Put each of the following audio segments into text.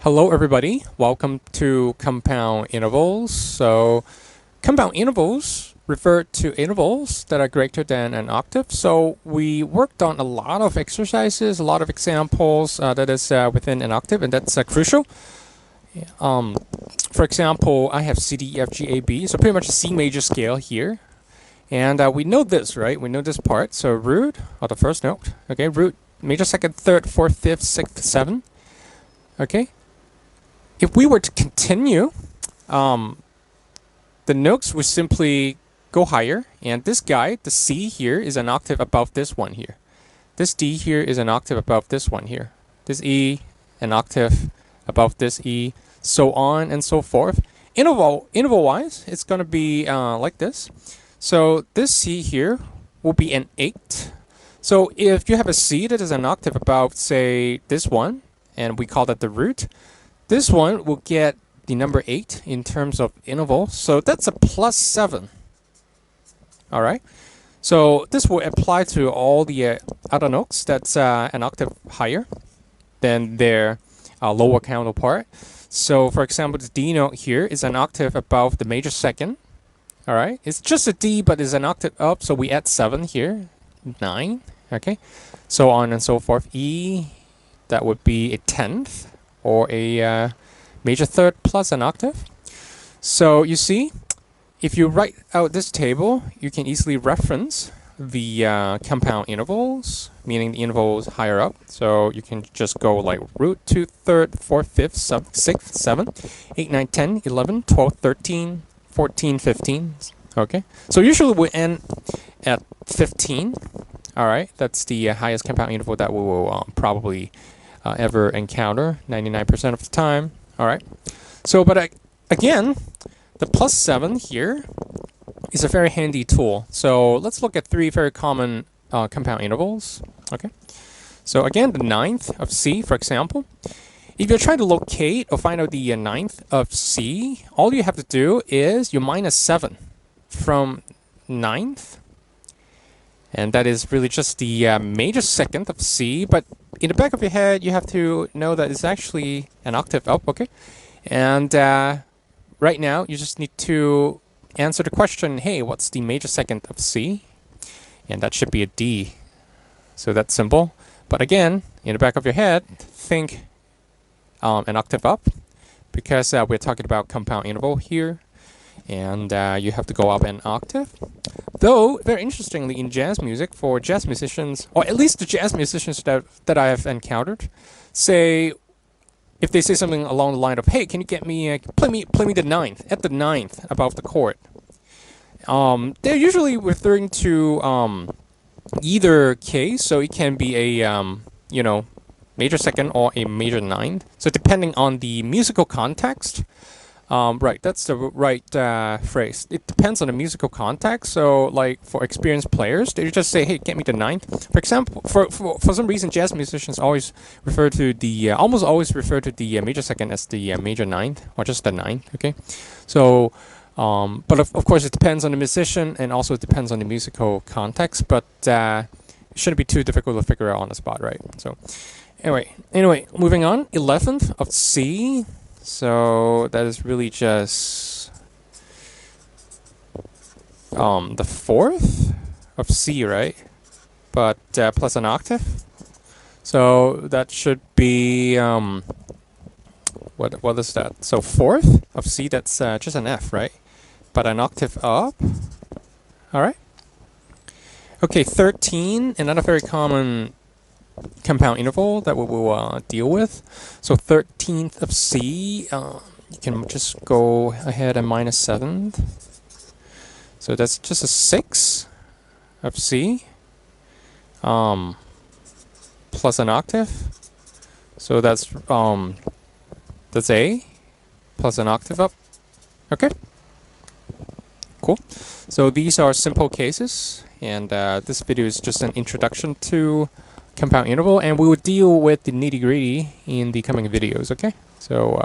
Hello everybody, welcome to compound intervals. So compound intervals refer to intervals that are greater than an octave. So we worked on a lot of exercises, a lot of examples that is within an octave, and that's crucial. For example, I have C, D, E, F, G, A, B, so pretty much a C major scale here. And we know this, right? We know this part. So root, or the first note, okay, root, major, second, third, fourth, fifth, sixth, seventh, okay? If we were to continue, the notes would simply go higher, and this guy, the C here, is an octave above this one here. This D here is an octave above this one here. This E, an octave above this E, so on and so forth. Interval-wise, it's going to be like this. So this C here will be an 8. So if you have a C that is an octave above, say, this one, and we call that the root, this one will get the number 8 in terms of interval. So that's a +7. All right. So this will apply to all the other notes that's an octave higher than their lower counterpart. So for example, the D note here is an octave above the major second. All right. It's just a D, but it's an octave up. So we add 7 here, 9. Okay. So on and so forth. E, that would be a 10th. Or a major third plus an octave. So you see, if you write out this table, you can easily reference the compound intervals, meaning the intervals higher up. So you can just go like root 2, 3rd, 4th, 5th, 6th, 7th, 8, 9, 10, 11, 12, 13, 14, 15. Okay, so usually we end at 15. All right, that's the highest compound interval that we will probably ever encounter 99% of the time. All right. So, but again, the +7 here is a very handy tool. So let's look at 3 very common compound intervals. Okay. So again, the 9th of C, for example. If you're trying to locate or find out the 9th of C, all you have to do is you minus 7 from 9th. And that is really just the major second of C, but in the back of your head, you have to know that it's actually an octave up, okay? And right now, you just need to answer the question, hey, what's the major second of C? And that should be a D. So that's simple. But again, in the back of your head, think an octave up, because we're talking about compound interval here. And you have to go up an octave. Though, very interestingly, in jazz music, for jazz musicians, or at least the jazz musicians that I have encountered, say, if they say something along the line of, hey, can you get me, play me the 9th, at the 9th above the chord. They're usually referring to either case, so it can be a, major second or a major 9th. So depending on the musical context, right, that's the right phrase. It depends on the musical context. So, like for experienced players, they just say, "Hey, get me the 9th." For example, for some reason, jazz musicians always refer to the almost always refer to the major second as the major 9th, or just the 9th. Okay, so but of course, it depends on the musician, and also it depends on the musical context. But it shouldn't be too difficult to figure out on the spot, right? So, anyway, moving on. 11th of C. So that is really just the 4th of C, right? But plus an octave. So that should be what is that? So 4th of C, that's just an F, right? But an octave up. All right. Okay, 13, another very common compound interval that we will deal with. So 13th of C, you can just go ahead and minus 7th. So that's just a 6 of C plus an octave. So that's A plus an octave up. Okay, cool. So these are simple cases, and this video is just an introduction to compound interval, and we will deal with the nitty-gritty in the coming videos. Okay, so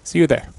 see you there.